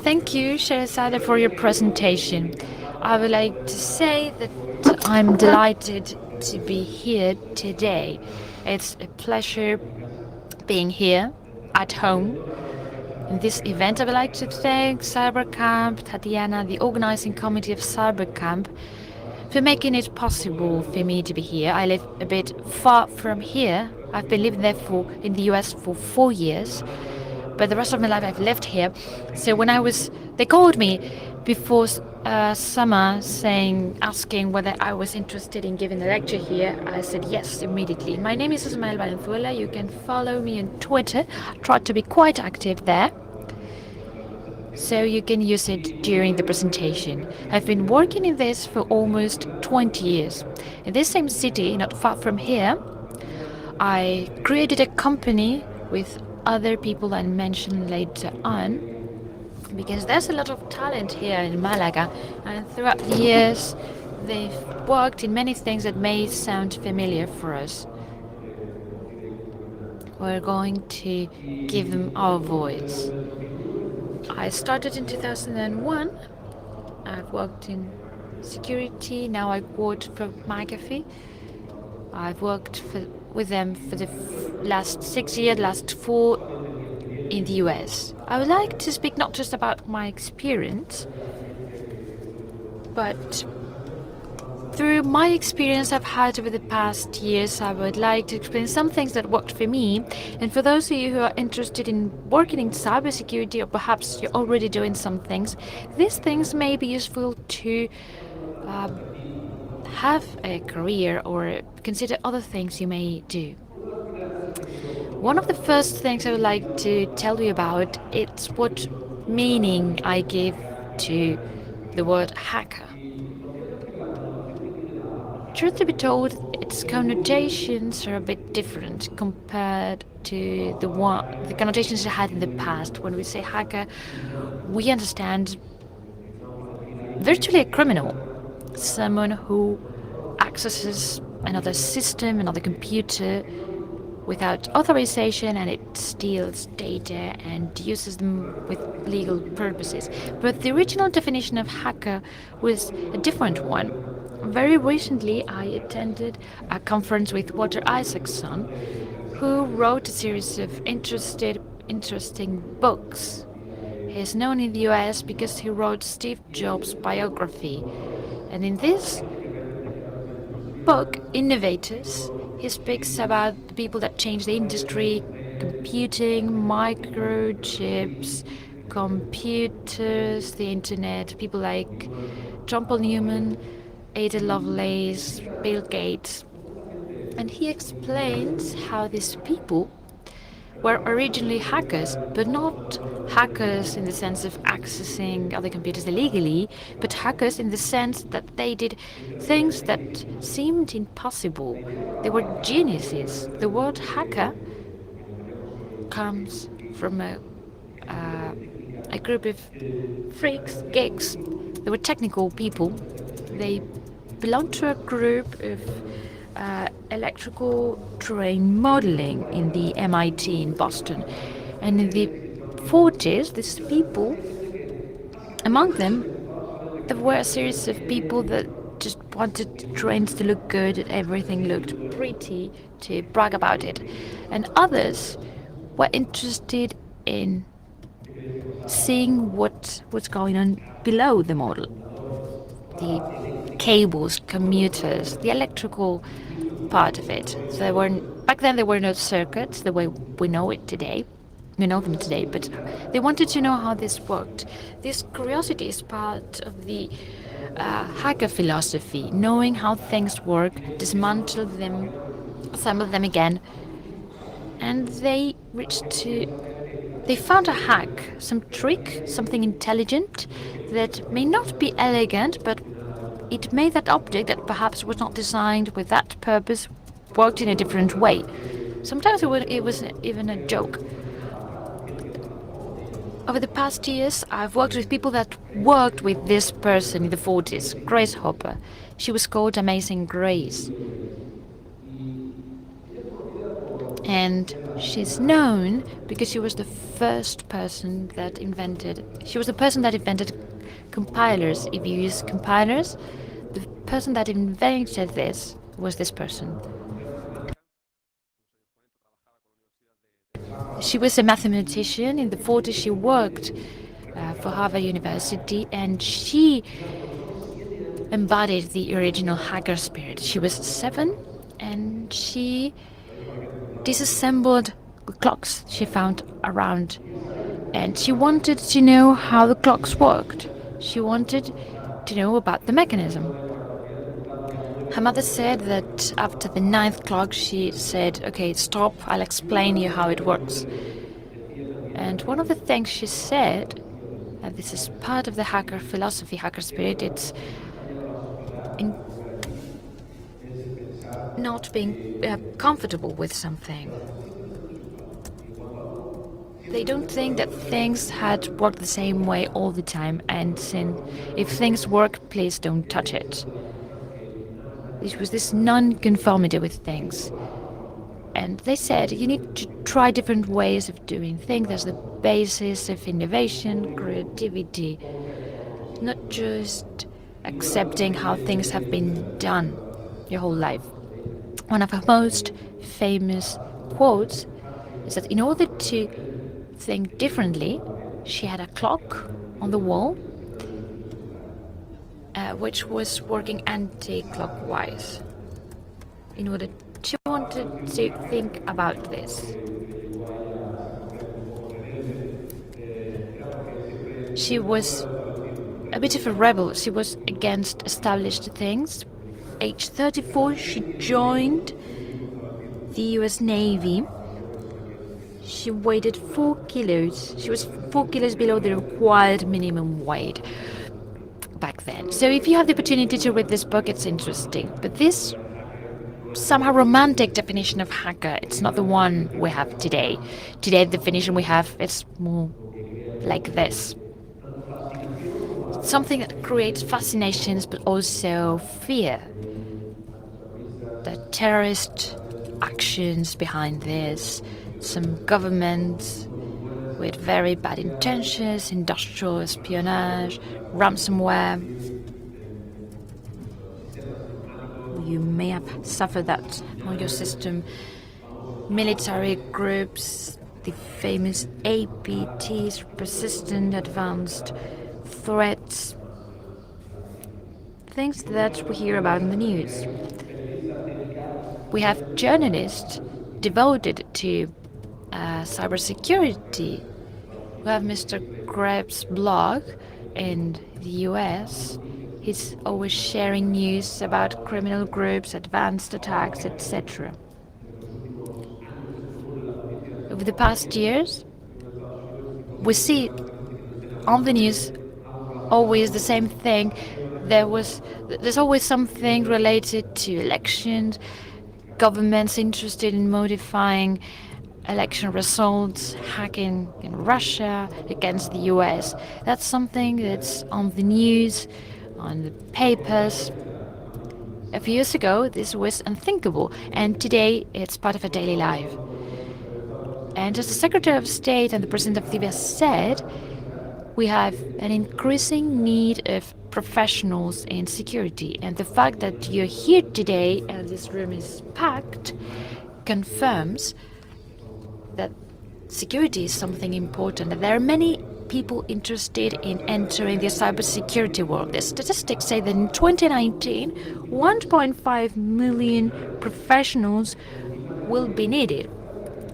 Thank you, Sherazada, for your presentation. I would like to say that I'm delighted to be here today. It's a pleasure being here at home in this event. I would like to thank CyberCamp, Tatiana, the organizing committee of CyberCamp, for making it possible for me to be here. I live a bit far from here. I've been living there in the US for 4 years, but the rest of my life I've lived here. So they called me before summer, asking whether I was interested in giving a lecture here. I said yes immediately. My name is Ismael Valenzuela. You can follow me on Twitter. I try to be quite active there, so you can use it during the presentation. I've been working in this for almost 20 years. In this same city, not far from here, I created a company with other people I mention later on, because there's a lot of talent here in Malaga, and throughout the years they've worked in many things that may sound familiar for us. We're going to give them our voice. I started in 2001. I've worked in security. Now I work for McAfee. I've worked with them for the last 6 years, last 4 in the US. I would like to speak not just about my experience, but through my experience I've had over the past years, I would like to explain some things that worked for me. And for those of you who are interested in working in cybersecurity, or perhaps you're already doing some things, these things may be useful to have a career or consider other things you may do. One of the first things I would like to tell you about is what meaning I give to the word hacker. Truth to be told, its connotations are a bit different compared to the connotations it had in the past. When we say hacker, we understand virtually a criminal, someone who accesses another system, another computer without authorization, and it steals data and uses them with legal purposes. But the original definition of hacker was a different one. Very recently, I attended a conference with Walter Isaacson, who wrote a series of interesting books. He is known in the US because he wrote Steve Jobs' biography. And in this book, Innovators, he speaks about the people that changed the industry, computing, microchips, computers, the internet, people like John Paul Newman, Ada Lovelace, Bill Gates. And he explains how these people were originally hackers, but not hackers in the sense of accessing other computers illegally, but hackers in the sense that they did things that seemed impossible. They were geniuses. The word hacker comes from a group of freaks, geeks. They were technical people. They belonged to a group of electrical terrain modeling in the MIT in Boston. And in the 40s, these people, among them, there were a series of people that just wanted trains to look good, and everything looked pretty, to brag about it. And others were interested in seeing what was going on below the model. The cables, commuters, the electrical part of it. So back then there were no circuits the way we know it today. We know them today, but they wanted to know how this worked. This curiosity is part of the hacker philosophy, knowing how things work, dismantle them, assemble them again. And they found a hack, some trick, something intelligent that may not be elegant, but it made that object that perhaps was not designed with that purpose worked in a different way. Sometimes it was even a joke. Over the past years, I've worked with people that worked with this person in the 40s, Grace Hopper. She was called Amazing Grace. And she's known because she was the first person that invented, she was the person that invented compilers. If you use compilers, the person that invented this was this person. She was a mathematician. In the 40s, she worked for Harvard University, and she embodied the original hacker spirit. She was 7, and she disassembled the clocks she found around, and she wanted to know how the clocks worked. She wanted to know about the mechanism. Her mother said that after the 9th clock, she said, "Okay, stop, I'll explain you how it works." And one of the things she said, and this is part of the hacker philosophy, hacker spirit, it's in not being comfortable with something. They don't think that things had worked the same way all the time, and if things work, please don't touch it. It was this non-conformity with things. And they said you need to try different ways of doing things. That's the basis of innovation, creativity, not just accepting how things have been done your whole life. One of her most famous quotes is that in order to think differently, she had a clock on the wall which was working anti-clockwise. In order, she wanted to think about this. She was a bit of a rebel. She was against established things. Age 34, she joined the US Navy. She weighed 4 kilos. She was 4 kilos below the required minimum weight back then. So if you have the opportunity to read this book, it's interesting. But this somehow romantic definition of hacker, it's not the one we have today. Today, the definition we have is more like this. Something that creates fascinations but also fear. The terrorist actions behind this, some governments with very bad intentions, industrial espionage, ransomware. You may have suffered that on your system. Military groups, the famous APTs, persistent advanced threats, things that we hear about in the news. We have journalists devoted to cybersecurity. We have Mr. Krebs' blog in the US. He's always sharing news about criminal groups, advanced attacks, etc. Over the past years, we see on the news always the same thing. There's always something related to elections, governments interested in modifying election results, hacking in Russia against the US. That's something that's on the news, on the papers. A few years ago, this was unthinkable, and today it's part of our daily life. And as the Secretary of State and the President of the US said, we have an increasing need of professionals in security. And the fact that you're here today and this room is packed confirms that security is something important. There are many people interested in entering the cybersecurity world. The statistics say that in 2019, 1.5 million professionals will be needed.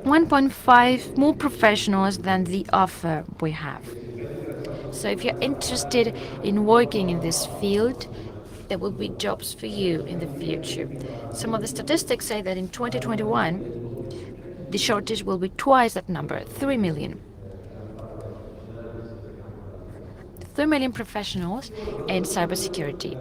1.5 more professionals than the offer we have. So if you're interested in working in this field, there will be jobs for you in the future. Some of the statistics say that in 2021, the shortage will be twice that number, 3 million. 3 million professionals in cybersecurity.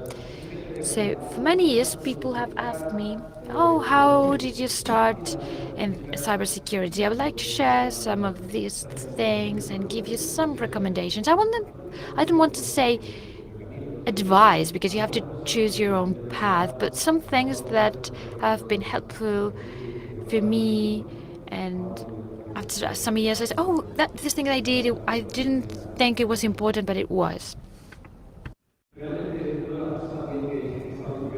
So for many years, people have asked me, oh, how did you start in cybersecurity? I would like to share some of these things and give you some recommendations. I don't want to say advice, because you have to choose your own path, but some things that have been helpful for me And after some years, I said, "Oh, this thing I did, I didn't think it was important, but it was."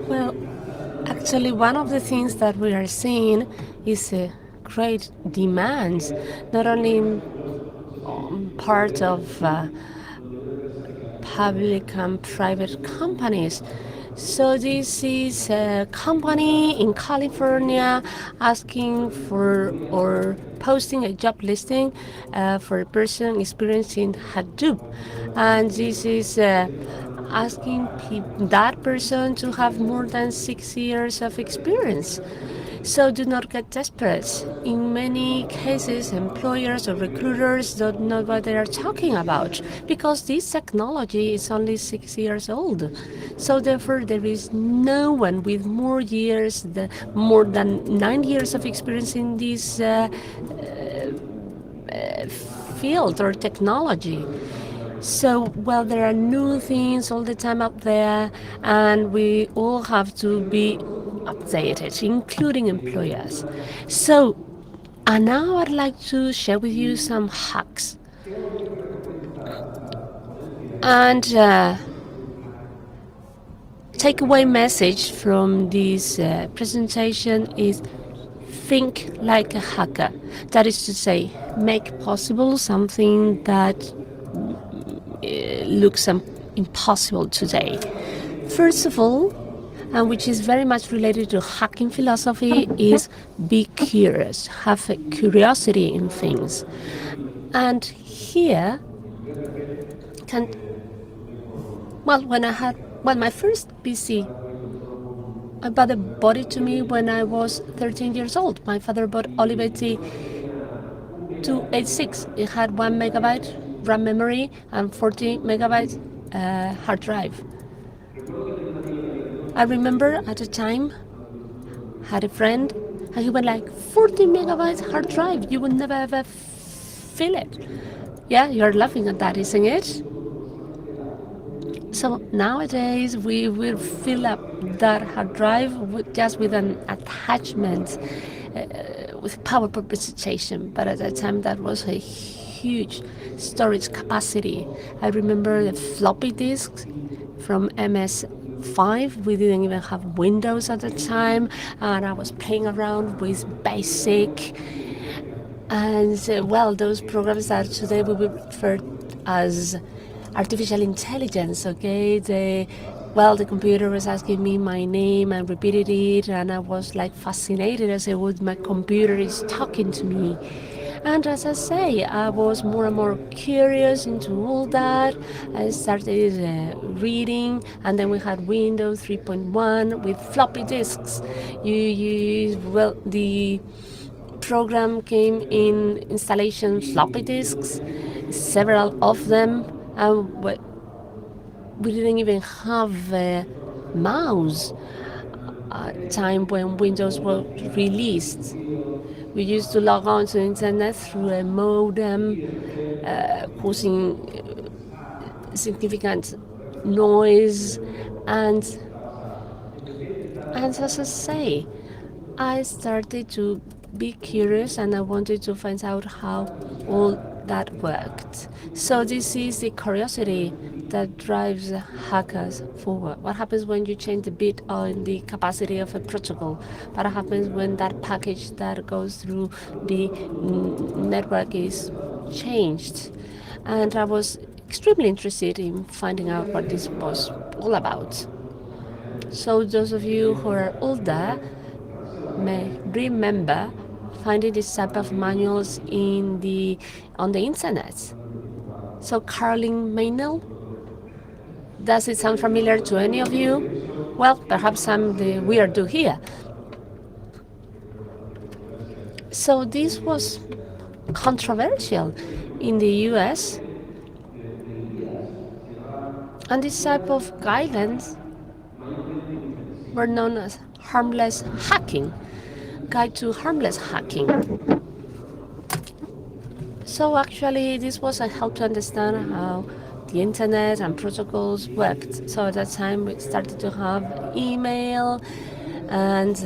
Well, actually, one of the things that we are seeing is a great demand, not only part of public and private companies. So this is a company in California asking for or posting a job listing for a person experiencing Hadoop, and this is asking that person to have more than 6 years of experience. So do not get desperate. In many cases, employers or recruiters don't know what they are talking about because this technology is only 6 years old. So therefore, there is no one with more years, more than 9 years of experience in this field or technology. So, well, there are new things all the time up there, and we all have to be updated, including employers. So, and now I'd like to share with you some hacks. And takeaway message from this presentation is think like a hacker. That is to say, make possible something that looks impossible today. First of all, and which is very much related to hacking philosophy, is be curious, have a curiosity in things. And here, can well, when I had my first PC, my father bought it to me when I was 13 years old. My father bought Olivetti 286. It had 1 megabyte RAM memory and 40 megabytes hard drive. I remember at the time had a friend and he went like 40 megabytes hard drive. You will never ever fill it. Yeah, you're laughing at that, isn't it? So nowadays we will fill up that hard drive just with an attachment with power presentation. But at that time that was a huge storage capacity. I remember the floppy disks from MS5. We didn't even have Windows at the time, and I was playing around with BASIC and well, those programs that today we will refer as artificial intelligence. Okay, the computer was asking me my name and repeated it, and I was like fascinated. I said, "Well, my computer is talking to me." And as I say, I was more and more curious into all that. I started reading, and then we had Windows 3.1 with floppy disks. The program came in installation floppy disks, several of them, and we didn't even have a mouse at time when Windows was released. We used to log on to the internet through a modem, causing significant noise, and as I say, I started to be curious and I wanted to find out how all that worked. So this is the curiosity that drives hackers forward. What happens when you change a bit on the capacity of a protocol? What happens when that package that goes through the network is changed? And I was extremely interested in finding out what this was all about. So those of you who are older may remember finding this type of manuals on the internet. So Caroline Maynell, does it sound familiar to any of you? Well, perhaps I'm the weirdo here. So this was controversial in the US, and this type of guidelines were known as harmless hacking, guide to harmless hacking. So actually this was a help to understand how the internet and protocols worked. So at that time we started to have email, and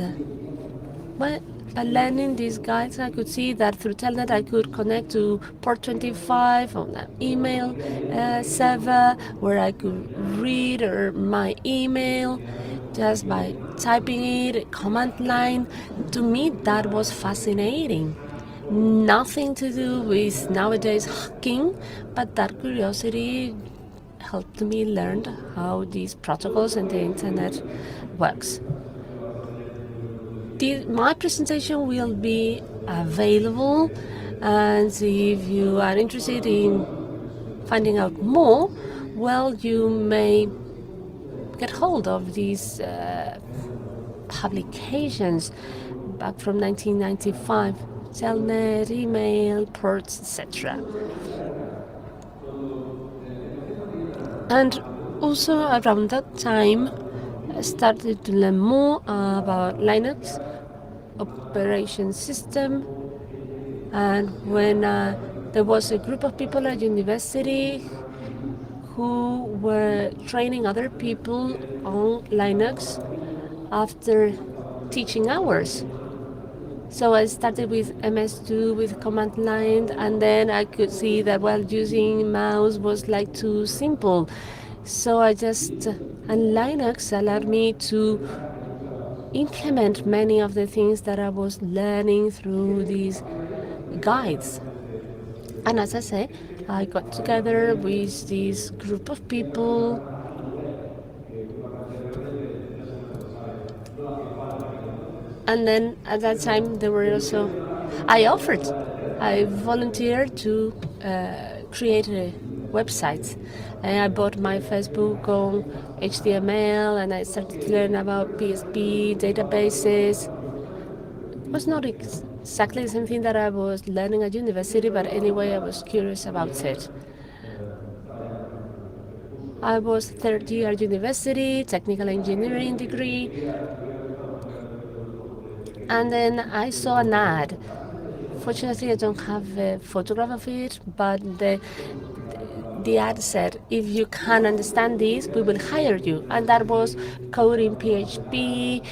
well, by learning these guides, I could see that through Telnet I could connect to port 25 on an email server where I could read my email just by typing it, command line. To me, that was fascinating. Nothing to do with nowadays hacking, but that curiosity helped me learn how these protocols and the internet works. My presentation will be available, and if you are interested in finding out more, well, you may get hold of these publications back from 1995, Telnet, email, ports, etc. And also around that time, I started to learn more about Linux operation system. And when there was a group of people at university who were training other people on Linux after teaching hours. So I started with MS2 with command line, and then I could see that using mouse was like too simple. So and Linux allowed me to implement many of the things that I was learning through these guides. And as I say, I got together with this group of people. And then at that time, I volunteered to create a website. And I bought my first book on HTML, and I started to learn about PHP, databases. It was not exactly the same thing that I was learning at university, but anyway, I was curious about it. I was third year at university, technical engineering degree, and then I saw an ad. Fortunately, I don't have a photograph of it, but the ad said, if you can understand this, we will hire you. And that was coding PHP,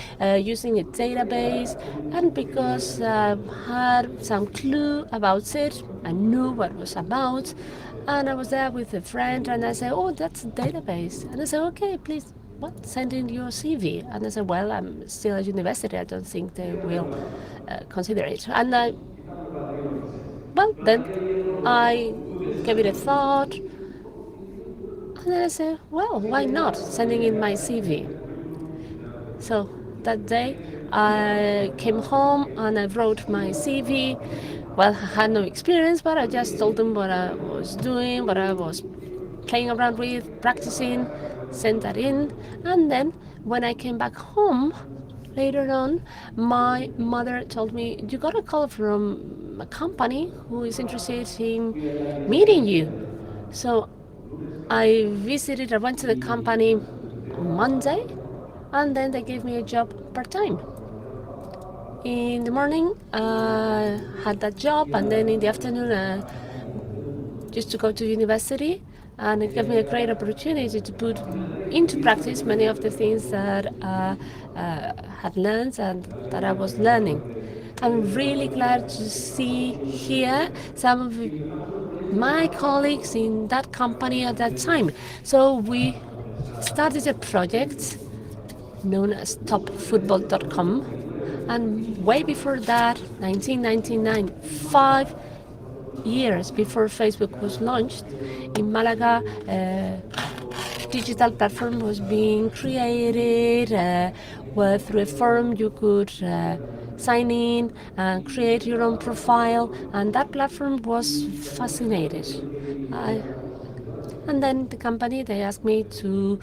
using a database. And because I had some clue about it, I knew what it was about. And I was there with a friend, and I said, oh, that's a database. And I said, okay, please, send in your CV. And I said, well, I'm still at university. I don't think they will consider it. And then I gave it a thought. And then I said, well, why not sending in my CV? So that day I came home and I wrote my CV. Well, I had no experience, but I just told them what I was doing, what I was playing around with, practicing, sent that in. And then when I came back home later on, my mother told me, you got a call from a company who is interested in meeting you. So I went to the company on Monday, and then they gave me a job part-time. In the morning, I had that job, and then in the afternoon, I used to go to university, and it gave me a great opportunity to put into practice many of the things that I had learned and that I was learning. I'm really glad to see here some of my colleagues in that company at that time. So we started a project known as topfootball.com, and way before that, 1999, 5 years before Facebook was launched, in Malaga, a digital platform was being created where through a forum you could sign in and create your own profile, and that platform was fascinated. And then the company, they asked me to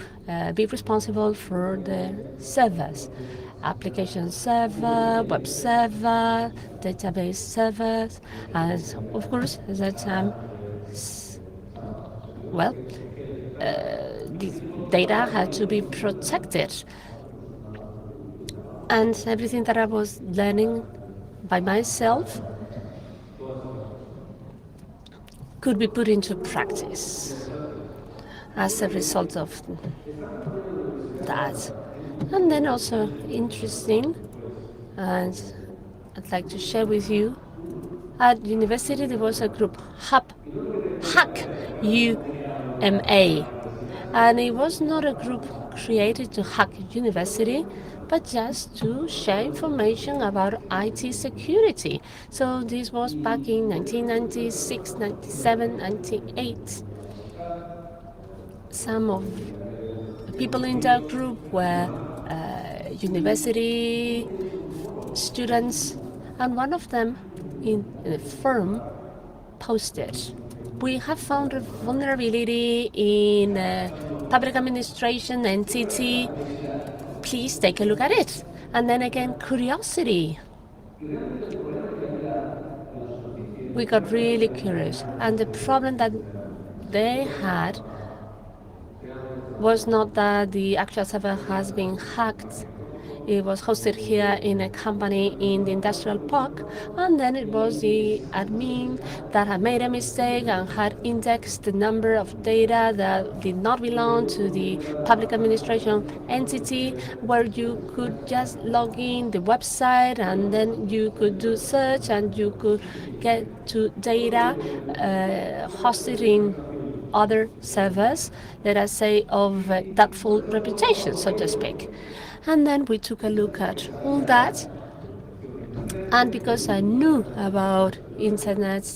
be responsible for the servers, application server, web server, database servers, and of course at that time, the data had to be protected. And everything that I was learning by myself could be put into practice as a result of that. And then also interesting, and I'd like to share with you. At university, there was a group, Hack UMA, and it was not a group created to hack university, but just to share information about IT security. So this was back in 1996, 97, 98. Some of the people in that group were university students, and one of them in the firm posted, "We have found a vulnerability in public administration entity. Please take a look at it." And then again, curiosity. We got really curious. And the problem that they had was not that the actual server has been hacked. It was hosted here in a company in the industrial park, and then it was the admin that had made a mistake and had indexed the number of data that did not belong to the public administration entity, where you could just log in the website and then you could do search and you could get to data hosted in other servers, let us say, of doubtful reputation, so to speak. And then we took a look at all that. And because I knew about internet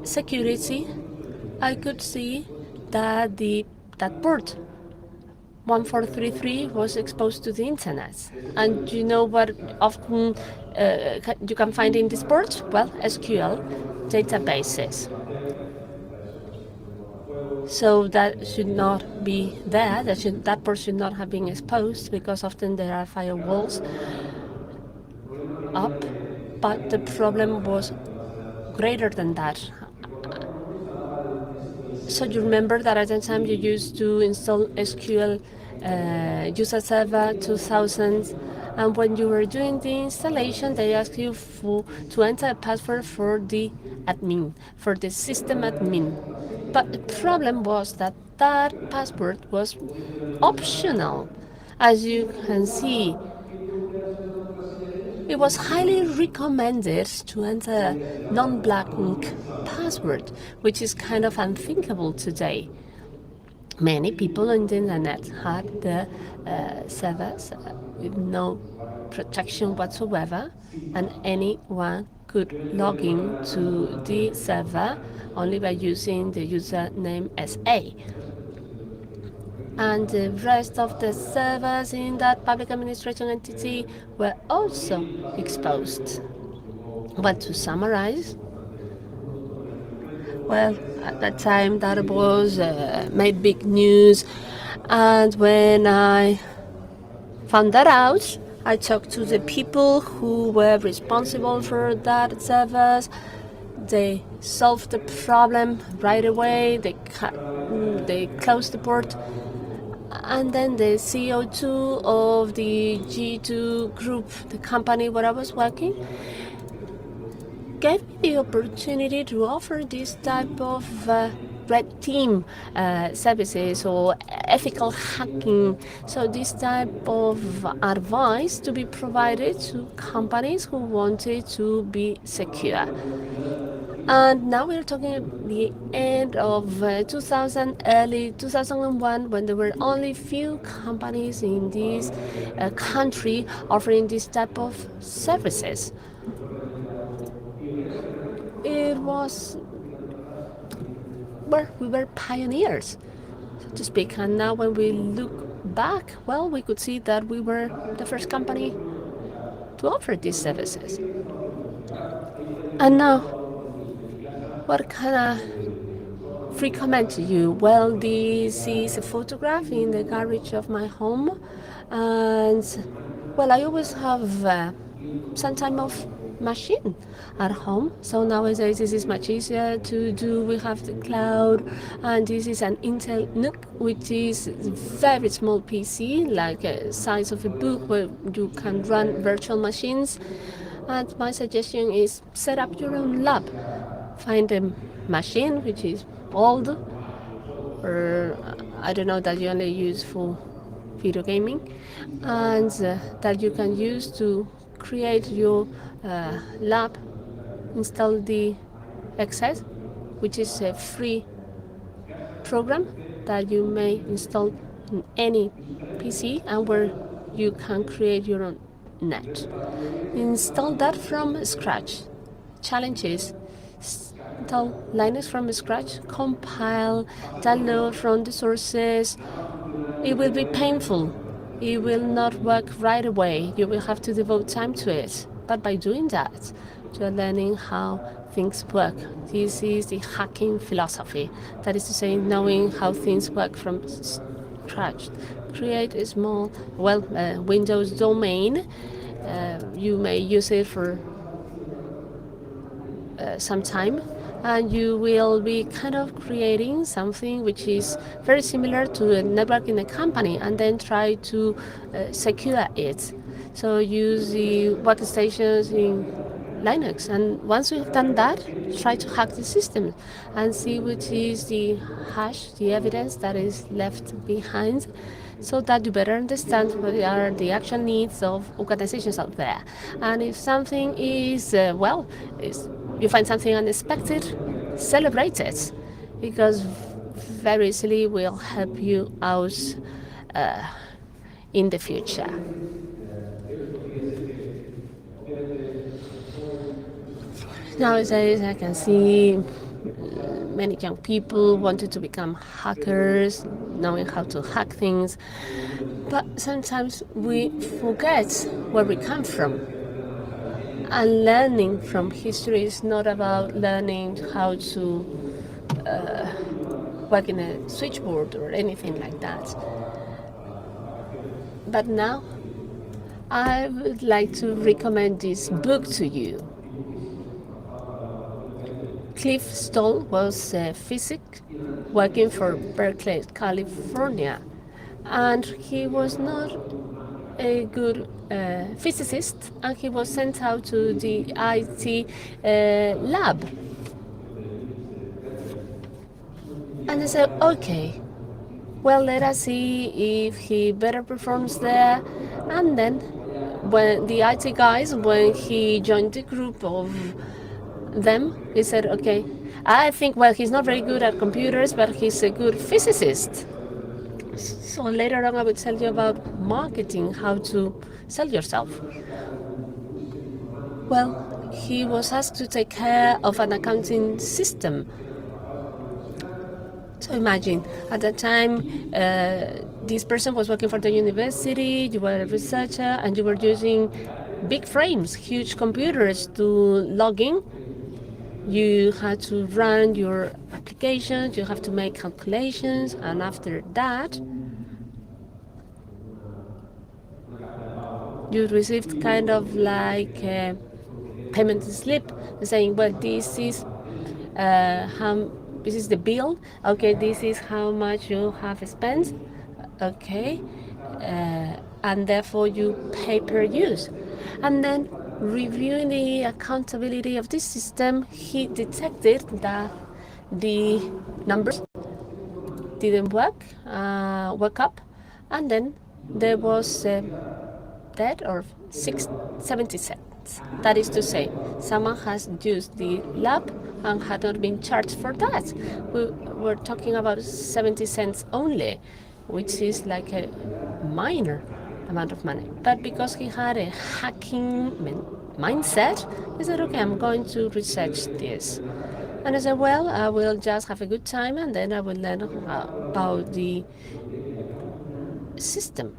security, I could see that that port 1433 was exposed to the internet. And you know what often you can find in this port? Well, SQL databases. So that should not be there. That port should not have been exposed, because often there are firewalls up. But the problem was greater than that. So you remember that at the time you used to install SQL User Server 2000, and when you were doing the installation, they asked you to enter a password for the admin, for the system admin. But the problem was that that password was optional. As you can see, it was highly recommended to enter a non-blank password, which is kind of unthinkable today. Many people on the internet had the servers with no protection whatsoever, and anyone could log in to the server only by using the username SA. And the rest of the servers in that public administration entity were also exposed. But to summarize, well, at that time that was made big news, and when I found that out, I talked to the people who were responsible for that servers. They solved the problem right away. They closed the port. And then the CO2 of the G2 group, the company where I was working, gave me the opportunity to offer this type of red team services or ethical hacking. So this type of advice to be provided to companies who wanted to be secure. And now we're talking at the end of 2000, early 2001, when there were only few companies in this country offering this type of services. It was, well, we were pioneers, so to speak. And now when we look back, well, we could see that we were the first company to offer these services. And now, what can I recommend to you? Well, this is a photograph in the garage of my home, and well, I always have some type of machine at home. So nowadays this is much easier to do. We have the cloud, and this is an Intel NUC, which is a very small PC, like the size of a book, where you can run virtual machines. And my suggestion is set up your own lab. Find a machine which is old, or I don't know, that you only use for video gaming, and that you can use to create your lab, install the Access, which is a free program that you may install in any PC and where you can create your own net. Install that from scratch. Challenge is install Linux from scratch, compile, download from the sources. It will be painful. It will not work right away. You will have to devote time to it. But by doing that, you're learning how things work. This is the hacking philosophy. That is to say, knowing how things work from scratch. Create a small, Windows domain. You may use it for some time, and you will be kind of creating something which is very similar to a network in a company, and then try to secure it. So use the workstations in Linux, and once you have done that, try to hack the system and see which is the hash, the evidence that is left behind, so that you better understand what are the actual needs of organizations out there. And if something is, you find something unexpected, celebrate it, because very easily will help you out in the future. Nowadays, I can see many young people wanted to become hackers, knowing how to hack things, but sometimes we forget where we come from. And learning from history is not about learning how to work in a switchboard or anything like that. But now, I would like to recommend this book to you. Cliff Stoll was a physicist working for Berkeley, California, and he was not a good physicist, and he was sent out to the IT lab. And they said, okay, well, let us see if he better performs there. And then when the IT guys, when he joined the group of them, he said, okay, I think, well, he's not very good at computers, but he's a good physicist. So later on I will tell you about marketing, how to sell yourself. Well, he was asked to take care of an accounting system. So imagine, at that time, this person was working for the university, you were a researcher, and you were using big frames, huge computers to log in. You had to run your applications, you have to make calculations, and after that, you received kind of like a payment slip saying, well, this is the bill. Okay, this is how much you have spent. Okay, and therefore you pay per use. And then reviewing the accountability of this system, he detected that the numbers didn't work up, and then there was a debt of 70 cents. That is to say, someone has used the lab and had not been charged for that. We were talking about 70 cents only, which is like a minor amount of money. But because he had a hacking mindset, he said, okay, I'm going to research this. And I said, well, I will just have a good time, and then I will learn about the system.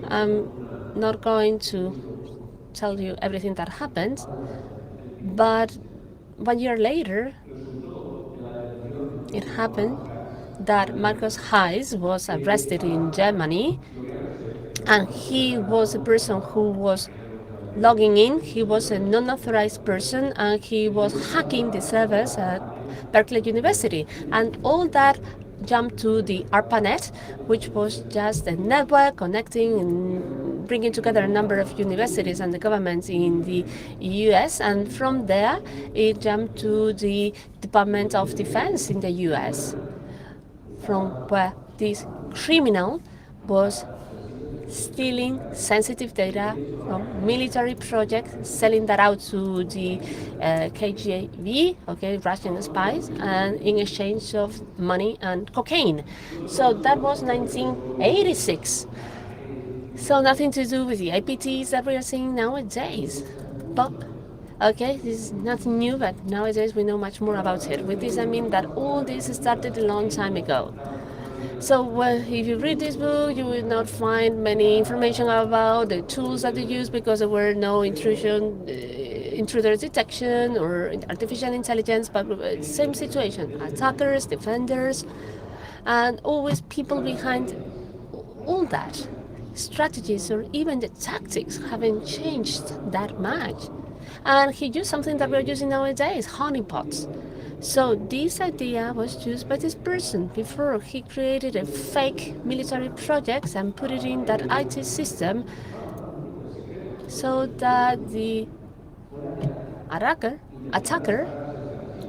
I'm not going to tell you everything that happened, but 1 year later, it happened that Markus Heiss was arrested in Germany, and he was a person who was logging in. He was a non-authorized person, and he was hacking the servers at Berkeley University. And all that jumped to the ARPANET, which was just a network connecting and bringing together a number of universities and the governments in the US. And from there, it jumped to the Department of Defense in the US, from where this criminal was stealing sensitive data from military projects, selling that out to the KGB, okay, Russian spies, and in exchange of money and cocaine. So that was 1986. So nothing to do with the IPTs that we are seeing nowadays. But okay, this is nothing new, but nowadays we know much more about it. With this I mean that all this started a long time ago. So if you read this book, you will not find many information about the tools that they use because there were no intruder detection or artificial intelligence, but same situation: attackers, defenders, and always people behind all that. Strategies or even the tactics haven't changed that much. And he used something that we're using nowadays, honeypots. So this idea was used by this person before he created a fake military project and put it in that IT system so that the attacker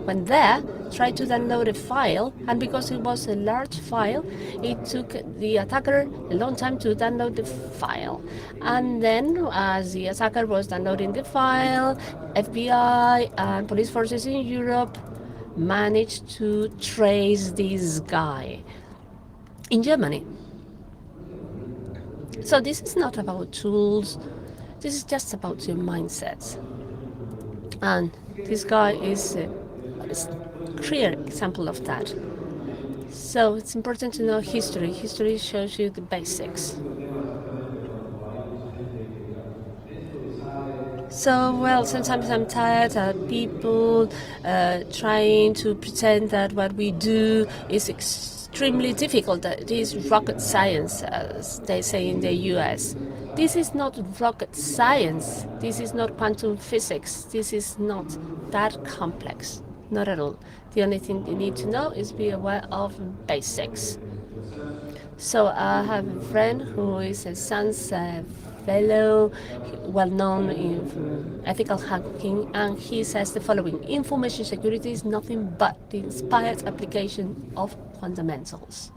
went there, tried to download a file, and because it was a large file, it took the attacker a long time to download the file. And then, as the attacker was downloading the file, FBI and police forces in Europe managed to trace this guy in Germany. So this is not about tools, this is just about your mindset. And this guy is a clear example of that. So it's important to know history. History shows you the basics. So, well, sometimes I'm tired of people trying to pretend that what we do is extremely difficult, that it is rocket science, as they say in the US. This is not rocket science. This is not quantum physics. This is not that complex. Not at all. The only thing you need to know is be aware of basics. So I have a friend who is a SANS fellow, well known in ethical hacking, and he says the following: information security is nothing but the inspired application of fundamentals.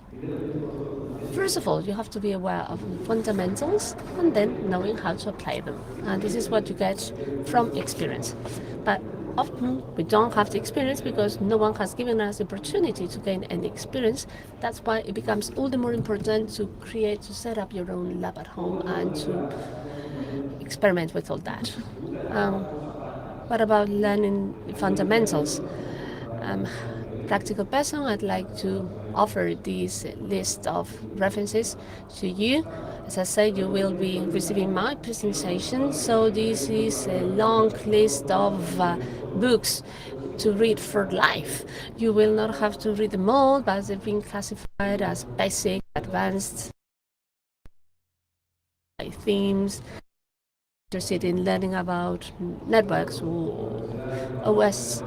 First of all, you have to be aware of fundamentals and then knowing how to apply them. And this is what you get from experience. But often we don't have the experience because no one has given us the opportunity to gain any experience. That's why it becomes all the more important to set up your own lab at home and to experiment with all that. What about learning fundamentals? Practical person, I'd like to offer this list of references to you. As I said, you will be receiving my presentation, so this is a long list of books to read for life. You will not have to read them all, but they've been classified as basic, advanced themes. Interested in learning about networks or OS.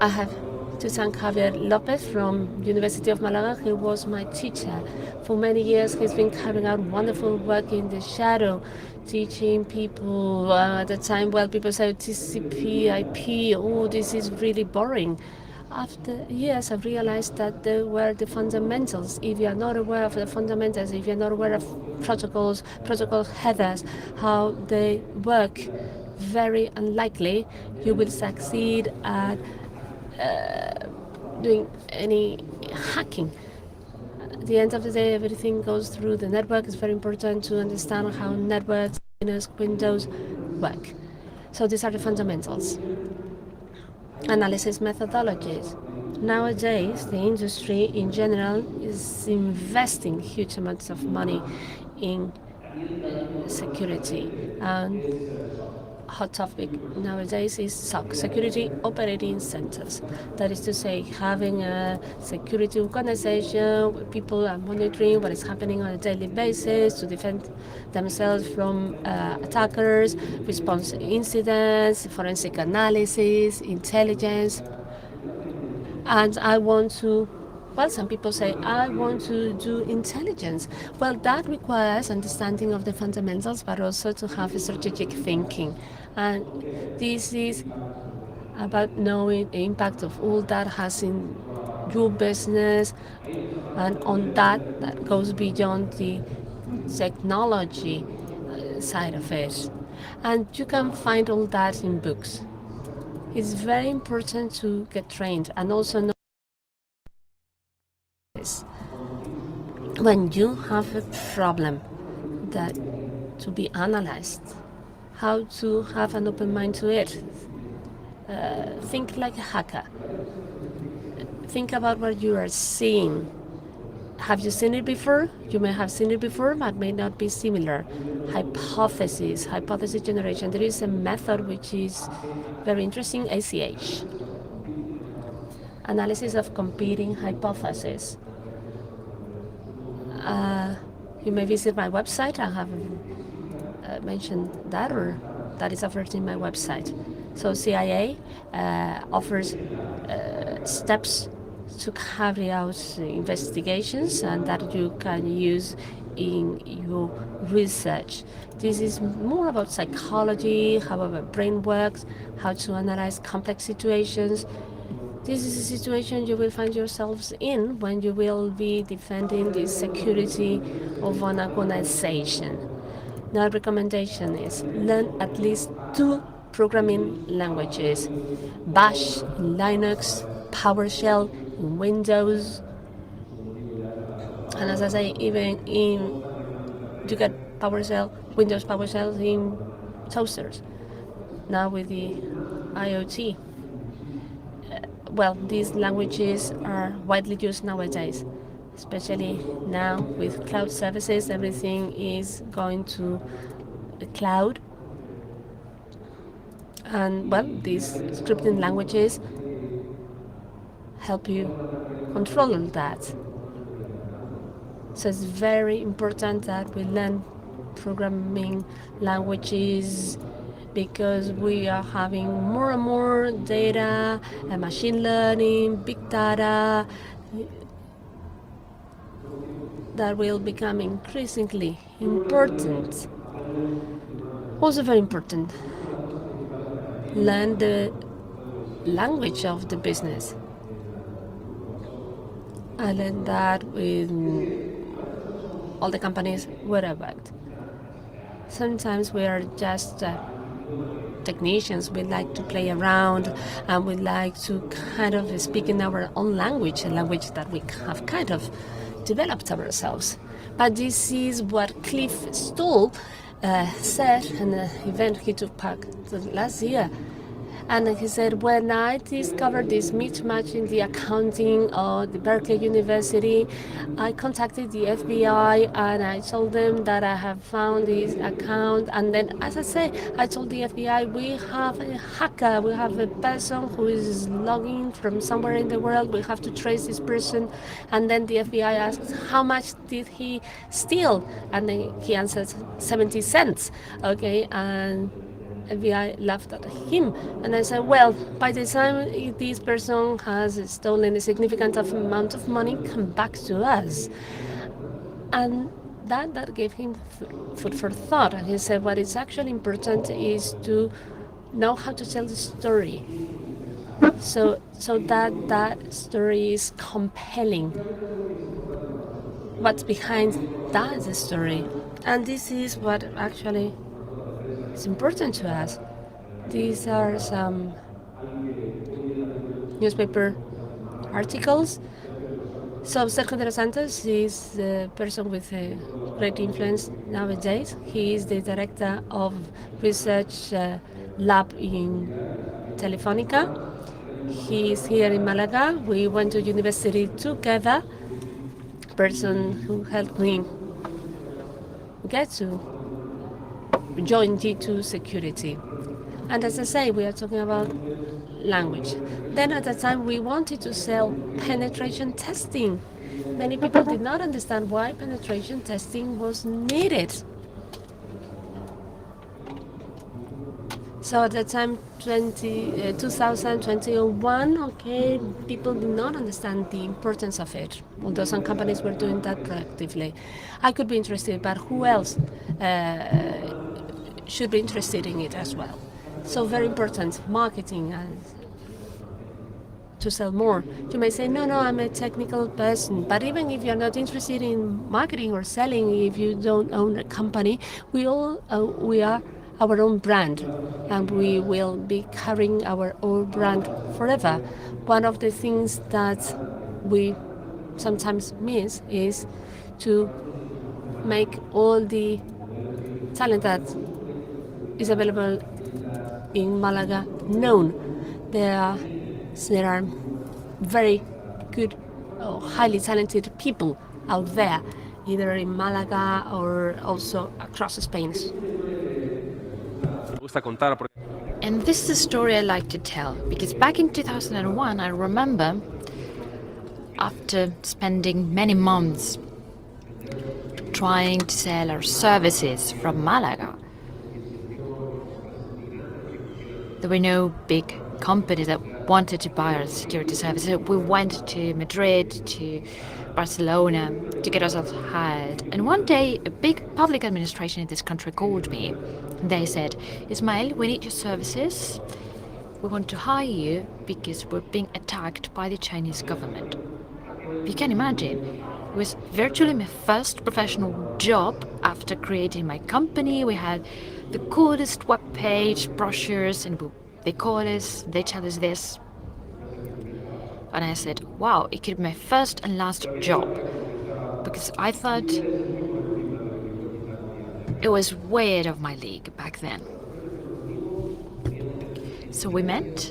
I have to thank Javier Lopez from University of Malaga. He was my teacher. For many years, he's been carrying out wonderful work in the shadow, teaching people. At the time, well, people say TCP, IP, oh, this is really boring. After years, I've realized that they were the fundamentals. If you are not aware of the fundamentals, if you're not aware of protocols, protocol headers, how they work, very unlikely you will succeed at doing any hacking. At the end of the day, everything goes through the network. It's very important to understand how networks, Linux, Windows work. So these are the fundamentals. Analysis methodologies. Nowadays, the industry in general is investing huge amounts of money in security. And hot topic nowadays is SOC, Security Operating Centers. That is to say, having a security organization where people are monitoring what is happening on a daily basis to defend themselves from attackers, response to incidents, forensic analysis, intelligence. And I want to, well, some people say, I want to do intelligence. Well, that requires understanding of the fundamentals, but also to have a strategic thinking. And this is about knowing the impact of all that has in your business, and on that goes beyond the technology side of it. And you can find all that in books. It's very important to get trained and also know this. When you have a problem that to be analyzed, how to have an open mind to it. Think like a hacker. Think about what you are seeing. Have you seen it before? You may have seen it before, but may not be similar. Hypothesis generation. There is a method which is very interesting, ACH. Analysis of competing hypotheses. You may visit my website. I have mentioned that, or that is offered in my website. So CIA offers steps to carry out investigations and that you can use in your research. This is more about psychology, how our brain works, how to analyze complex situations. This is a situation you will find yourselves in when you will be defending the security of an organization. Now, recommendation is learn at least 2 programming languages: Bash in Linux, PowerShell in Windows, and as I say, even in you get PowerShell, Windows PowerShell in toasters. Now with the IoT, well, these languages are widely used nowadays, especially now with cloud services. Everything is going to the cloud. And well, these scripting languages help you control all that. So it's very important that we learn programming languages because we are having more and more data, machine learning, big data, that will become increasingly important. Also very important, learn the language of the business. I learned that with all the companies where I worked. Sometimes we are just technicians. We like to play around and we like to kind of speak in our own language, a language that we have kind of developed ourselves. But this is what Cliff Stoll said in an event he took part last year. And he said, when I discovered this mismatch in the accounting of the Berkeley University, I contacted the FBI and I told them that I have found this account. And then, as I say, I told the FBI, we have a hacker, we have a person who is logging from somewhere in the world, we have to trace this person. And then the FBI asked, how much did he steal? And then he answered, 70 cents. Okay, and FBI laughed at him, and I said, well, by the time this person has stolen a significant amount of money, come back to us. And that gave him food for thought. And he said, what is actually important is to know how to tell the story, so that story is compelling. What's behind that story? And this is what actually it's important to us. These are some newspaper articles. So Sergio de los Santos is the person with a great influence nowadays. He is the director of research lab in Telefonica. He is here in Malaga. We went to university together. Person who helped me get to join G2 security. And as I say, we are talking about language. Then at the time we wanted to sell penetration testing. Many people did not understand why penetration testing was needed. So at the time, 2021, okay, people did not understand the importance of it, although some companies were doing that proactively. I could be interested, but who else should be interested in it as well? So very important, marketing and to sell more. You may say, no, I'm a technical person. But even if you're not interested in marketing or selling, if you don't own a company, we are our own brand, and we will be carrying our own brand forever. One of the things that we sometimes miss is to make all the talent that is available in Malaga known. There are very good or highly talented people out there, either in Malaga or also across Spain. And this is a story I like to tell because back in 2001, I remember after spending many months trying to sell our services from Malaga, there were no big companies that wanted to buy our security services. We went to Madrid, to Barcelona to get ourselves hired. And one day, a big public administration in this country called me. They said, Ismael, we need your services. We want to hire you because we're being attacked by the Chinese government. You can imagine. It was virtually my first professional job after creating my company. We had the coolest webpage, brochures, and they call us, they tell us this. And I said, wow, it could be my first and last job. Because I thought it was way out of my league back then. So we met,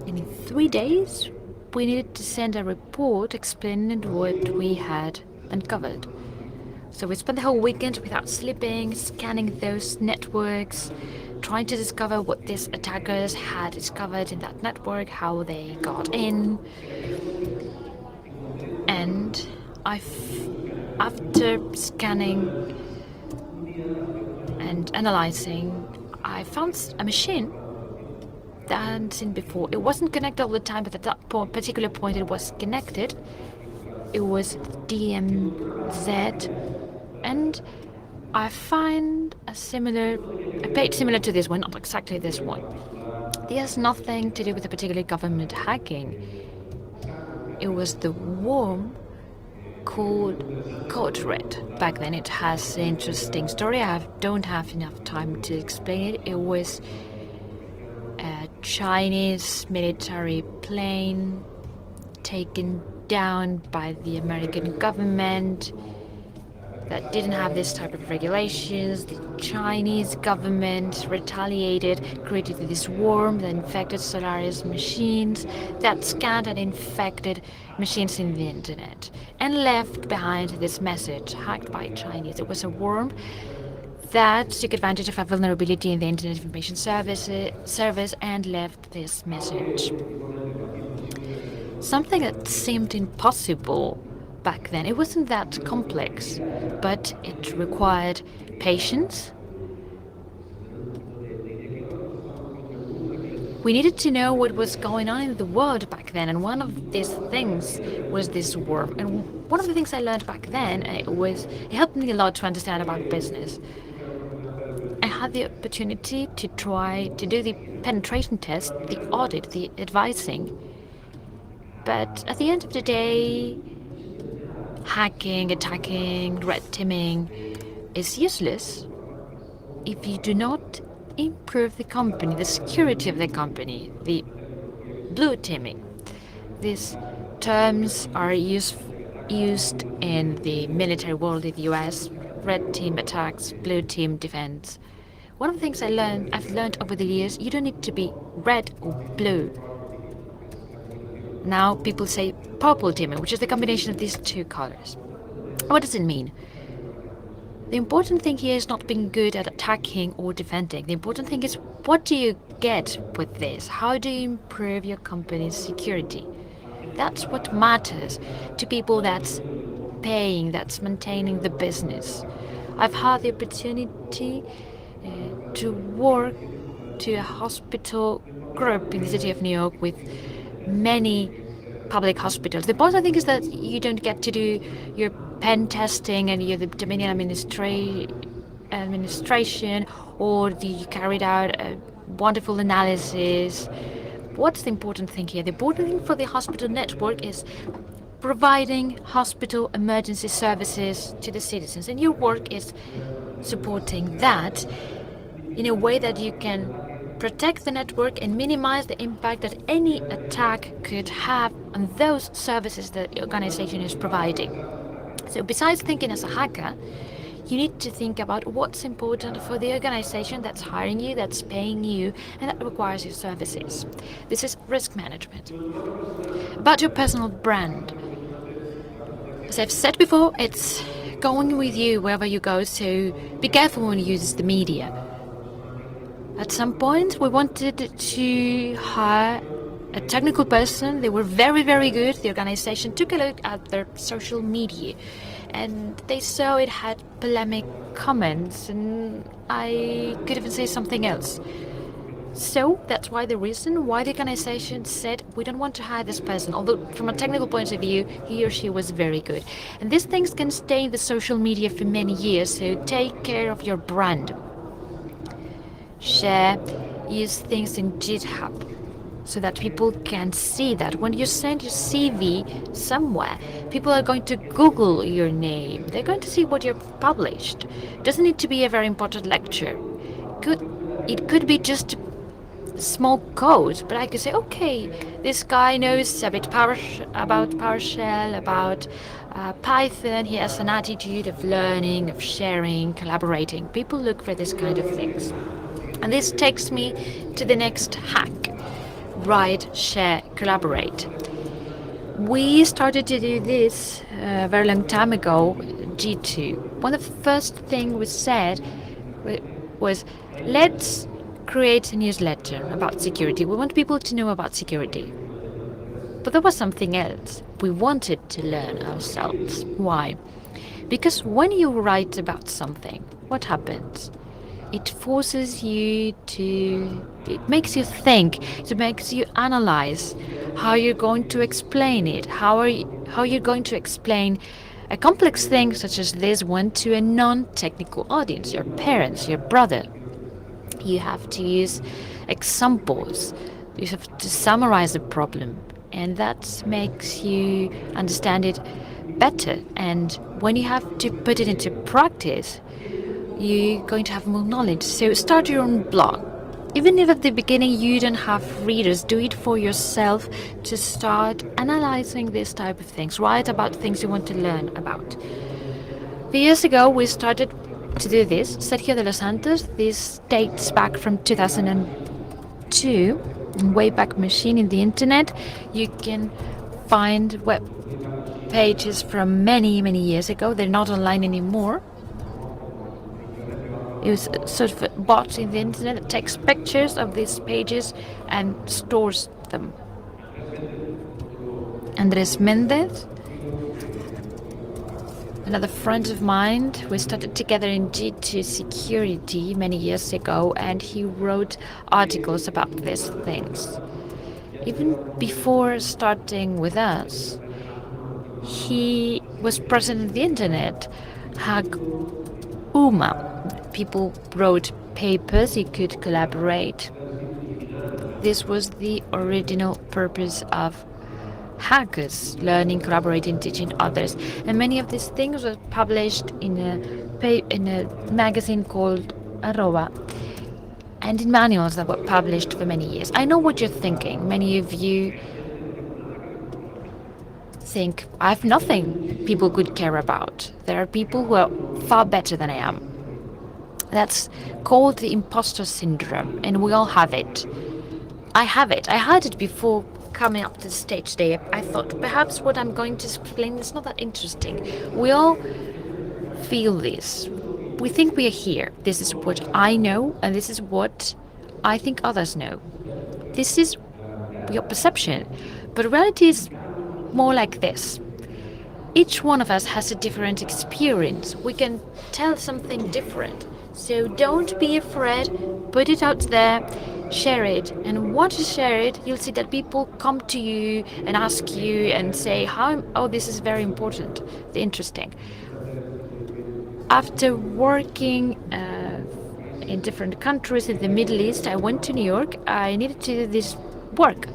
and in 3 days, we needed to send a report explaining what we had uncovered. So we spent the whole weekend without sleeping, scanning those networks, trying to discover what these attackers had discovered in that network, how they got in. And after scanning and analyzing, I found a machine that I hadn't seen before. It wasn't connected all the time, but at that particular point it was connected. It was DMZ, and I find a page similar to this one, not exactly this one. It has nothing to do with a particular government hacking. It was the worm called Code Red. Back then it has an interesting story. I don't have enough time to explain it. It was a Chinese military plane taken down by the American government that didn't have this type of regulations. The Chinese government retaliated, created this worm that infected Solaris machines, that scanned and infected machines in the internet, and left behind this message, hacked by Chinese. It was a worm that took advantage of a vulnerability in the Internet Information Service and left this message. Something that seemed impossible back then. It wasn't that complex, but it required patience. We needed to know what was going on in the world back then, and one of these things was this worm. And one of the things I learned back then, it helped me a lot to understand about business. I had the opportunity to try to do the penetration test, the audit, the advising. But at the end of the day, hacking, attacking, red teaming is useless if you do not improve the company, the security of the company, the blue teaming. These terms are used in the military world in the US, red team attacks, blue team defense. One of the things I've learned over the years, you don't need to be red or blue. Now people say purple teaming, which is the combination of these two colors. What does it mean? The important thing here is not being good at attacking or defending. The important thing is, what do you get with this? How do you improve your company's security? That's what matters to people that's paying, that's maintaining the business. I've had the opportunity to work to a hospital group in the city of New York with many public hospitals. The important thing is that you don't get to do your pen testing and you're the Dominion administration, or you carried out a wonderful analysis. What's the important thing here? The important thing for the hospital network is providing hospital emergency services to the citizens, and your work is supporting that in a way that you can protect the network and minimize the impact that any attack could have on those services that the organization is providing. So besides thinking as a hacker, you need to think about what's important for the organization that's hiring you, that's paying you, and that requires your services. This is risk management. About your personal brand. As I've said before, it's going with you wherever you go, so be careful when you use the media. At some point, we wanted to hire a technical person. They were very, very good. The organization took a look at their social media and they saw it had polemic comments, and I could even say something else. So that's why the reason why the organization said we don't want to hire this person, although from a technical point of view he or she was very good. And these things can stay in the social media for many years, so take care of your brand. Share, use things in GitHub so that people can see that. When you send your CV somewhere, people are going to Google your name. They're going to see what you've published. It doesn't need to be a very important lecture. It could be just small code, but I could say, okay, this guy knows a bit about PowerShell, about Python. He has an attitude of learning, of sharing, collaborating. People look for this kind of things. And this takes me to the next hack. Write, share, collaborate. We started to do this a very long time ago, G2. One of the first things we said was, let's create a newsletter about security. We want people to know about security. But there was something else. We wanted to learn ourselves. Why? Because when you write about something, what happens? It forces you to, it makes you think, it makes you analyze how you're going to explain it, how you're going to explain a complex thing such as this one to a non-technical audience, your parents, your brother. You have to use examples, you have to summarize the problem, and that makes you understand it better. And when you have to put it into practice, you're going to have more knowledge. So start your own blog. Even if at the beginning you don't have readers, do it for yourself to start analyzing this type of things. Write about things you want to learn about. A few years ago, we started to do this. Sergio de los Santos, this dates back from 2002, Wayback Machine in the internet. You can find web pages from many, many years ago. They're not online anymore. It was sort of a bot in the internet that takes pictures of these pages and stores them. Andres Mendez, another friend of mine, we started together in G2 Security many years ago, and he wrote articles about these things. Even before starting with us, he was present in the internet. Hag Uma. People wrote papers, you could collaborate. This was the original purpose of hackers, learning, collaborating, teaching others. And many of these things were published in a magazine called Arroba, and in manuals that were published for many years. I know what you're thinking. Many of you think, I have nothing people could care about. There are people who are far better than I am. That's called the imposter syndrome, and we all have it. I have it. I had it before coming up to the stage today. I thought perhaps what I'm going to explain is not that interesting. We all feel this. We think we are here. This is what I know, and this is what I think others know. This is your perception. But reality is more like this. Each one of us has a different experience. We can tell something different. So don't be afraid, put it out there, share it. And once you share it, you'll see that people come to you and ask you and say, oh, this is very important, interesting. After working in different countries in the Middle East, I went to New York. I needed to do this work.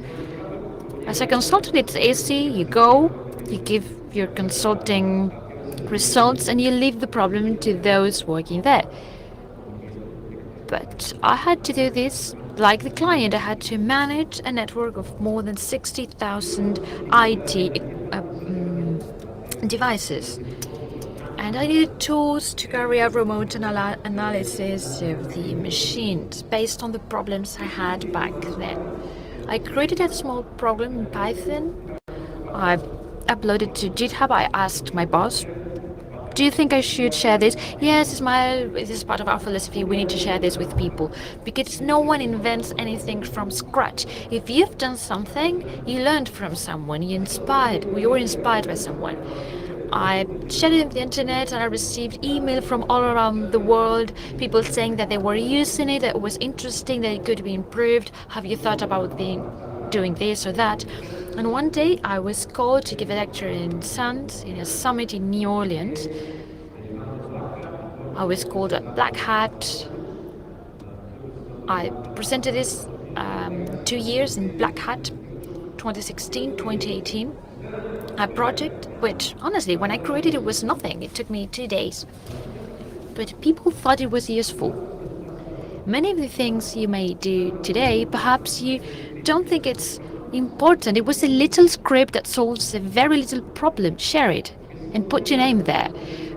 As a consultant, it's easy. You go, you give your consulting results, and you leave the problem to those working there. But I had to do this like the client. I had to manage a network of more than 60,000 IT devices. And I needed tools to carry out remote analysis of the machines based on the problems I had back then. I created a small program in Python. I uploaded to GitHub. I asked my boss, do you think I should share this? Yes, this is part of our philosophy. We need to share this with people because no one invents anything from scratch. If you've done something, you learned from someone. You were inspired by someone. I shared it on the internet and I received email from all around the world, people saying that they were using it, that it was interesting, that it could be improved. Have you thought about doing this or that? And one day I was called to give a lecture in SANS in a summit in New Orleans. I was called a black hat. I presented this 2 years in black hat, 2016, 2018. A project which, honestly, when I created it was nothing. It took me 2 days. But people thought it was useful. Many of the things you may do today, perhaps you don't think it's important. It was a little script that solves a very little problem. Share it and put your name there.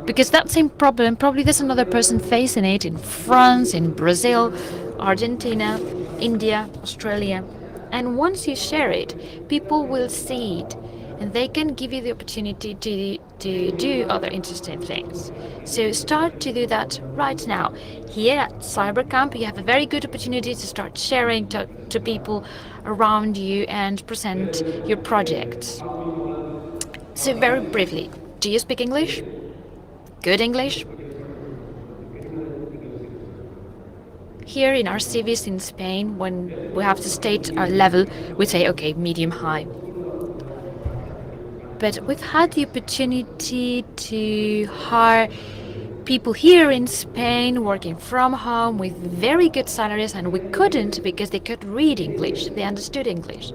Because that same problem, probably there's another person facing it in France, in Brazil, Argentina, India, Australia. And once you share it, people will see it and they can give you the opportunity to do other interesting things. So start to do that right now. Here at CyberCamp, you have a very good opportunity to start sharing to people around you and present your projects. So very briefly, do you speak English? Good English? Here in our cities in Spain, when we have to state our level, we say, okay, medium high. But we've had the opportunity to hire people here in Spain working from home with very good salaries, and we couldn't because they could read English, they understood English.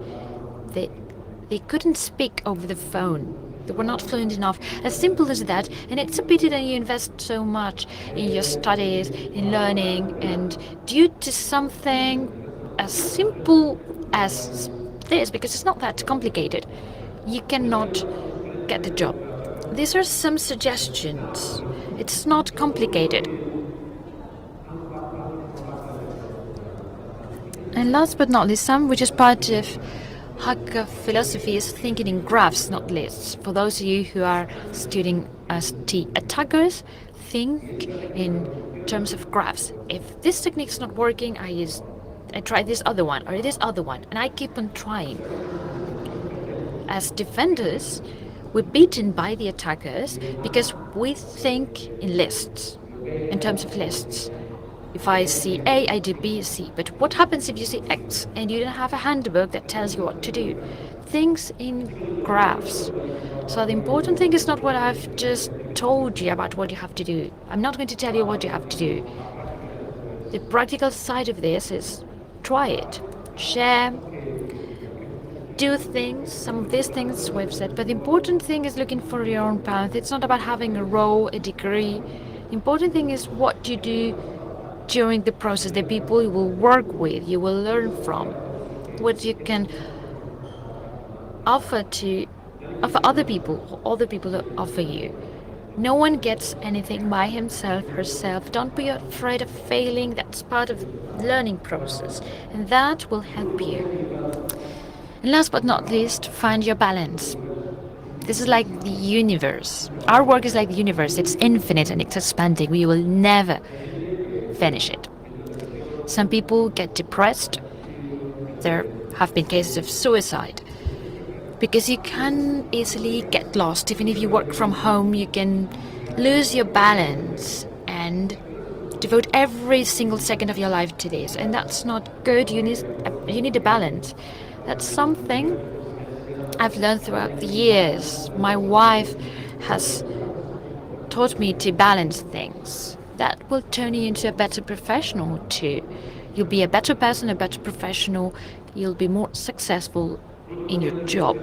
They couldn't speak over the phone. They were not fluent enough. As simple as that, and it's a pity that you invest so much in your studies, in learning, and due to something as simple as this, because it's not that complicated, you cannot get the job. These are some suggestions. It's not complicated. And last but not least, which is part of hacker philosophy, is thinking in graphs, not lists. For those of you who are studying as attackers, think in terms of graphs. If this technique is not working, I try this other one or this other one, and I keep on trying. As defenders, we're beaten by the attackers because we think in lists, in terms of lists. If I see A, I do B, C. But what happens if you see X and you don't have a handbook that tells you what to do? Things in graphs. So the important thing is not what I've just told you about what you have to do. I'm not going to tell you what you have to do. The practical side of this is try it, share, do things, some of these things we've said, but the important thing is looking for your own path. It's not about having a role, a degree. The important thing is what you do during the process, the people you will work with, you will learn from, what you can offer other people that offer you. No one gets anything by himself, herself. Don't be afraid of failing. That's part of the learning process, and that will help you. And last but not least, find your balance. This is like the universe. Our work is like the universe. It's infinite and it's expanding. We will never finish it. Some people get depressed. There have been cases of suicide because you can easily get lost. Even if you work from home, you can lose your balance and devote every single second of your life to this, and that's not good. You need a balance. That's something I've learned throughout the years. My wife has taught me to balance things. That will turn you into a better professional too. You'll be a better person, a better professional. you'll be more successful in your job.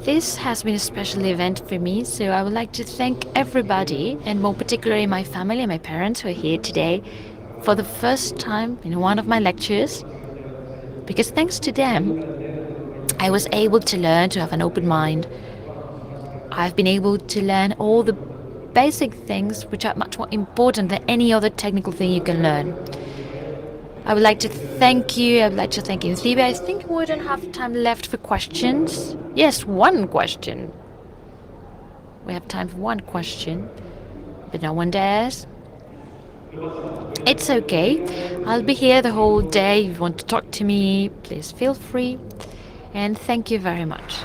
This has been a special event for me, so I would like to thank everybody, and more particularly my family and my parents who are here today for the first time in one of my lectures, because thanks to them, I was able to learn to have an open mind. I've been able to learn all the basic things which are much more important than any other technical thing you can learn. I would like to thank you. I would like to thank you, Phoebe. I think we don't have time left for questions. Yes, one question. We have time for one question, but no one dares. It's okay. I'll be here the whole day. If you want to talk to me, please feel free. And thank you very much.